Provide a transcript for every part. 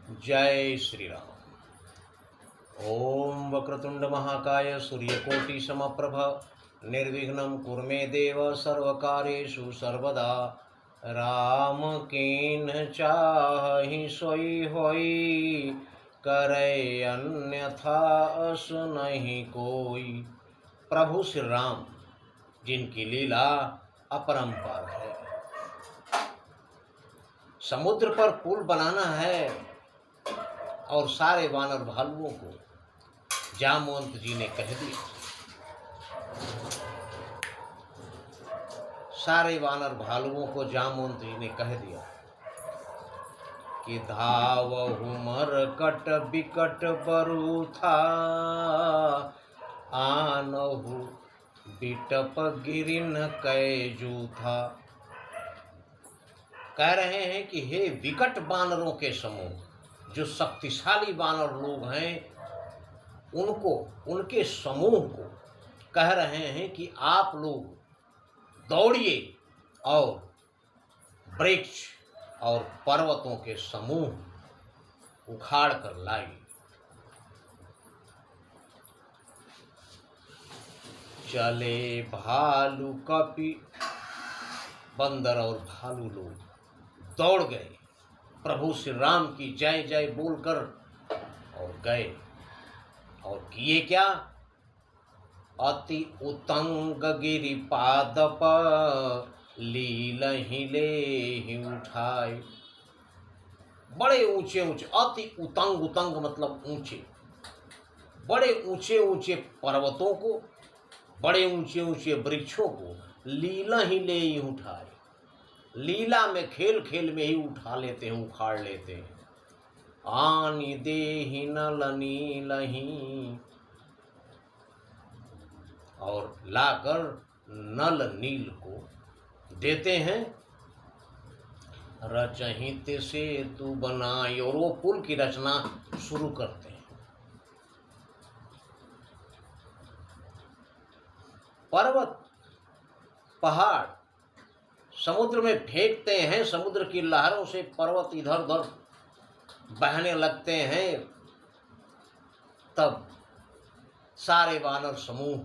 जय श्री राम। ओम वक्रतुंड महाकाय सूर्यकोटि समप्रभ निर्विघ्नं कुरु मे देव सर्वकार्येषु सर्वदा। राम कीन चाहि सोई होई, करे अन्यथा अस नहीं कोई। प्रभु श्री राम जिनकी लीला अपरंपार है। समुद्र पर पुल बनाना है और सारे वानर भालुओं को जामवंत जी ने कह दिया। सारे वानर भालुओं को जामवंत जी ने कह दिया कि धावहु मरकट बिकट बरु था, आनहु बिटप गिरिन कै जूथा। कह रहे हैं कि हे विकट वानरों के समूह, जो शक्तिशाली वानर लोग हैं उनको, उनके समूह को कह रहे हैं कि आप लोग दौड़िए और वृक्ष और पर्वतों के समूह उखाड़ कर लाइए। चले भालू कपि, बंदर और भालू लोग दौड़ गए, प्रभु श्री राम की जय जय बोलकर और गए। और किए क्या? अति उतंग गिरि पादप, लीलहि लेहि उठाए। बड़े ऊंचे ऊंचे, अति उतंग, उतंग मतलब ऊंचे, बड़े ऊंचे ऊंचे पर्वतों को, बड़े ऊंचे ऊंचे वृक्षों को लीलहि लेहि उठाए। लीला में, खेल खेल में ही उठा लेते हैं, उखाड़ लेते हैं। आनि देहि नल नीलहि, और लाकर नल नील को देते हैं। रचहित सेतु बनाई, और वो पुल की रचना शुरू करते हैं। पर्वत पहाड़ समुद्र में फेंकते हैं, समुद्र की लहरों से पर्वत इधर उधर बहने लगते हैं। तब सारे वानर समूह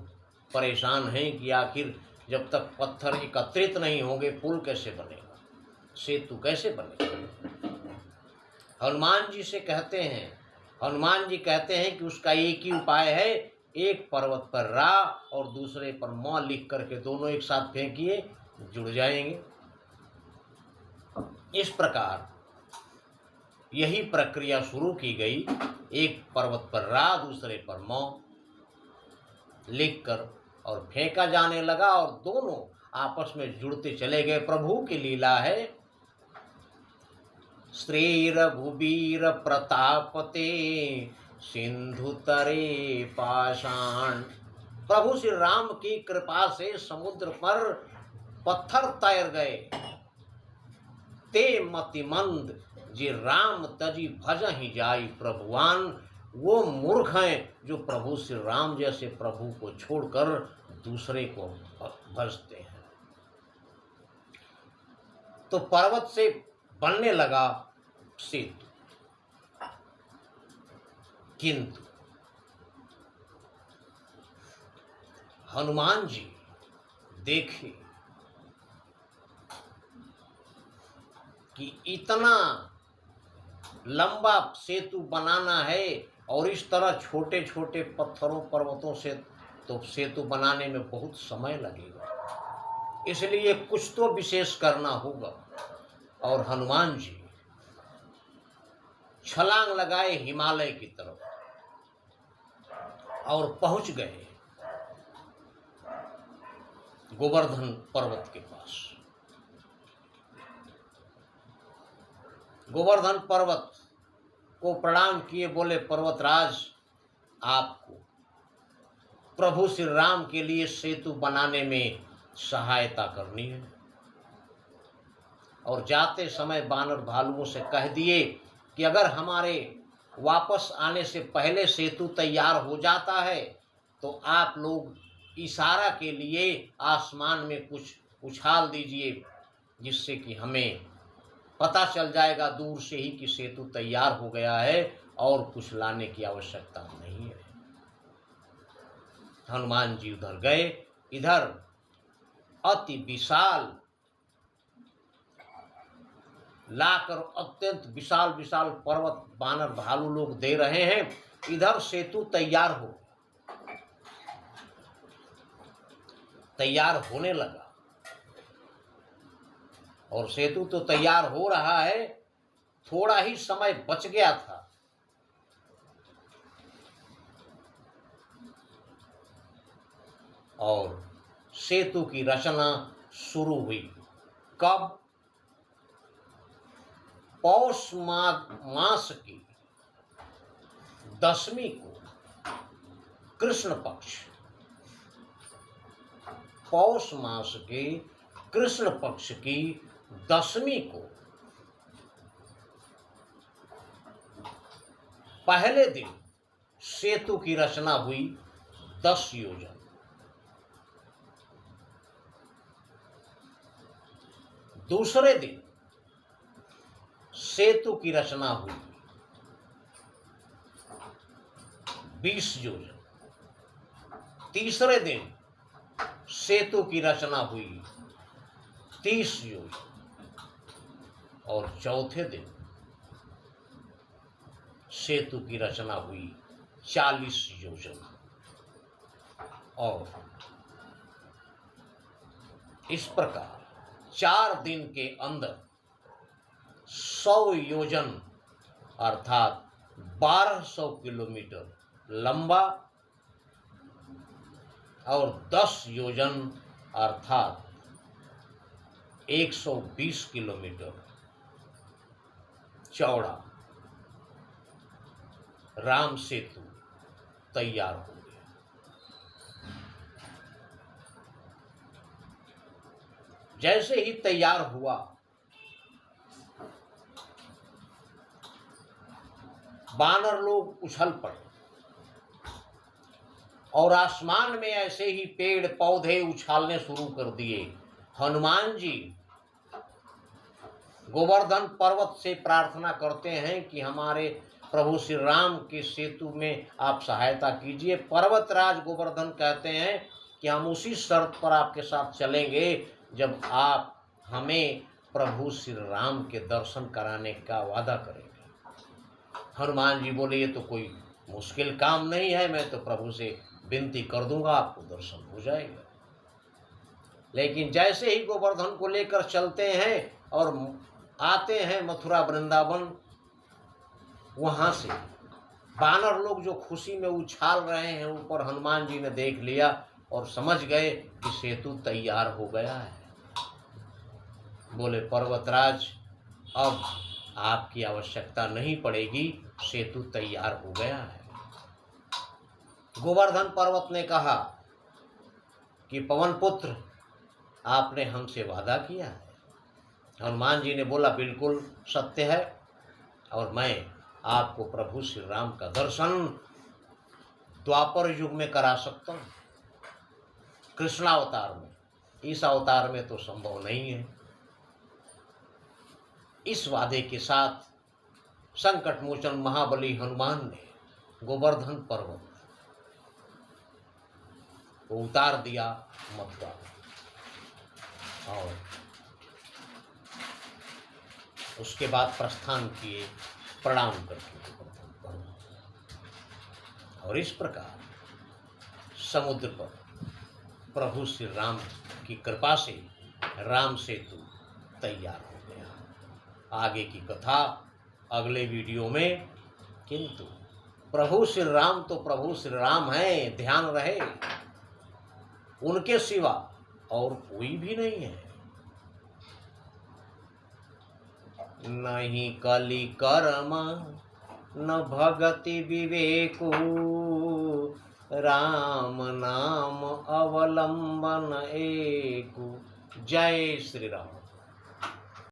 परेशान हैं कि आखिर जब तक पत्थर एकत्रित नहीं होंगे पुल कैसे बनेगा, सेतु कैसे बनेगा। हनुमान जी से कहते हैं, हनुमान जी कहते हैं कि उसका एक ही उपाय है, एक पर्वत पर रा और दूसरे पर म लिख करके दोनों एक साथ फेंकिए, जुड़ जाएंगे। इस प्रकार यही प्रक्रिया शुरू की गई। एक पर्वत पर रा, दूसरे पर म लिखकर और फेंका जाने लगा और दोनों आपस में जुड़ते चले गए। प्रभु की लीला है। श्री रघुबीर प्रतापते, सिंधु तरे पाषाण। प्रभु श्री राम की कृपा से समुद्र पर पत्थर तैर गए। ते मति मंद जी राम तजी भजहि जाई प्रभुवान। वो मूर्ख हैं जो प्रभु श्री राम जैसे प्रभु को छोड़कर दूसरे को भजते हैं। तो पर्वत से बनने लगा सेतु, किंतु हनुमान जी देखे कि इतना लंबा सेतु बनाना है और इस तरह छोटे छोटे पत्थरों पर्वतों से तो सेतु बनाने में बहुत समय लगेगा, इसलिए कुछ तो विशेष करना होगा। और हनुमान जी छलांग लगाए हिमालय की तरफ और पहुंच गए गोवर्धन पर्वत के पास। गोवर्धन पर्वत को प्रणाम किए, बोले पर्वतराज, आपको प्रभु श्री राम के लिए सेतु बनाने में सहायता करनी है। और जाते समय बानर भालुओं से कह दिए कि अगर हमारे वापस आने से पहले सेतु तैयार हो जाता है तो आप लोग इशारा के लिए आसमान में कुछ उछाल दीजिए, जिससे कि हमें पता चल जाएगा दूर से ही कि सेतु तैयार हो गया है और कुछ लाने की आवश्यकता नहीं है। हनुमान जी उधर गए। इधर अति विशाल लाकर अत्यंत विशाल विशाल पर्वत बानर भालू लोग दे रहे हैं। इधर सेतु तैयार होने लगा और सेतु तो तैयार हो रहा है, थोड़ा ही समय बच गया था। और सेतु की रचना शुरू हुई। कब? पौष मास की 10वीं को, कृष्ण पक्ष, पौष मास के कृष्ण पक्ष की 10वीं को पहले दिन सेतु की रचना हुई 10 योजन। दूसरे दिन सेतु की रचना हुई 20 योजन। तीसरे दिन सेतु की रचना हुई 30 योजन और चौथे दिन सेतु की रचना हुई 40 योजन। और इस प्रकार 4 दिन के अंदर 100 योजन अर्थात 1200 किलोमीटर लंबा और 10 योजन अर्थात 120 किलोमीटर चौड़ा राम सेतु तैयार हो गया। जैसे ही तैयार हुआ, बानर लोग उछल पड़े और आसमान में ऐसे ही पेड़ पौधे उछालने शुरू कर दिए। हनुमान जी गोवर्धन पर्वत से प्रार्थना करते हैं कि हमारे प्रभु श्री राम के सेतु में आप सहायता कीजिए। पर्वतराज गोवर्धन कहते हैं कि हम उसी शर्त पर आपके साथ चलेंगे जब आप हमें प्रभु श्री राम के दर्शन कराने का वादा करेंगे। हनुमान जी बोले, ये तो कोई मुश्किल काम नहीं है, मैं तो प्रभु से विनती कर दूंगा, आपको दर्शन हो जाएगा। लेकिन जैसे ही गोवर्धन को लेकर चलते हैं और आते हैं मथुरा वृंदावन, वहां से बानर लोग जो खुशी में उछाल रहे हैं ऊपर, हनुमान जी ने देख लिया और समझ गए कि सेतु तैयार हो गया है। बोले, पर्वतराज अब आपकी आवश्यकता नहीं पड़ेगी, सेतु तैयार हो गया है। गोवर्धन पर्वत ने कहा कि पवन पुत्र, आपने हमसे वादा किया है। हनुमान जी ने बोला, बिल्कुल सत्य है और मैं आपको प्रभु श्री राम का दर्शन द्वापर युग में करा सकता हूँ, कृष्णावतार में, इस अवतार में तो संभव नहीं है। इस वादे के साथ संकट मोचन महाबली हनुमान ने गोवर्धन पर्वत को उतार दिया मथुरा और उसके बाद प्रस्थान किए प्रणाम करके गोवर्धन पर्वत। और इस प्रकार समुद्र पर प्रभु श्री राम की कृपा से राम सेतु तैयार हो गया। आगे की कथा अगले वीडियो में। किंतु प्रभु श्री राम तो प्रभु श्री राम हैं, ध्यान रहे, उनके सिवा और कोई भी नहीं है। नहीं कलि कर्म न भगति विवेकु, राम नाम अवलंबन एकु। जय श्री राम।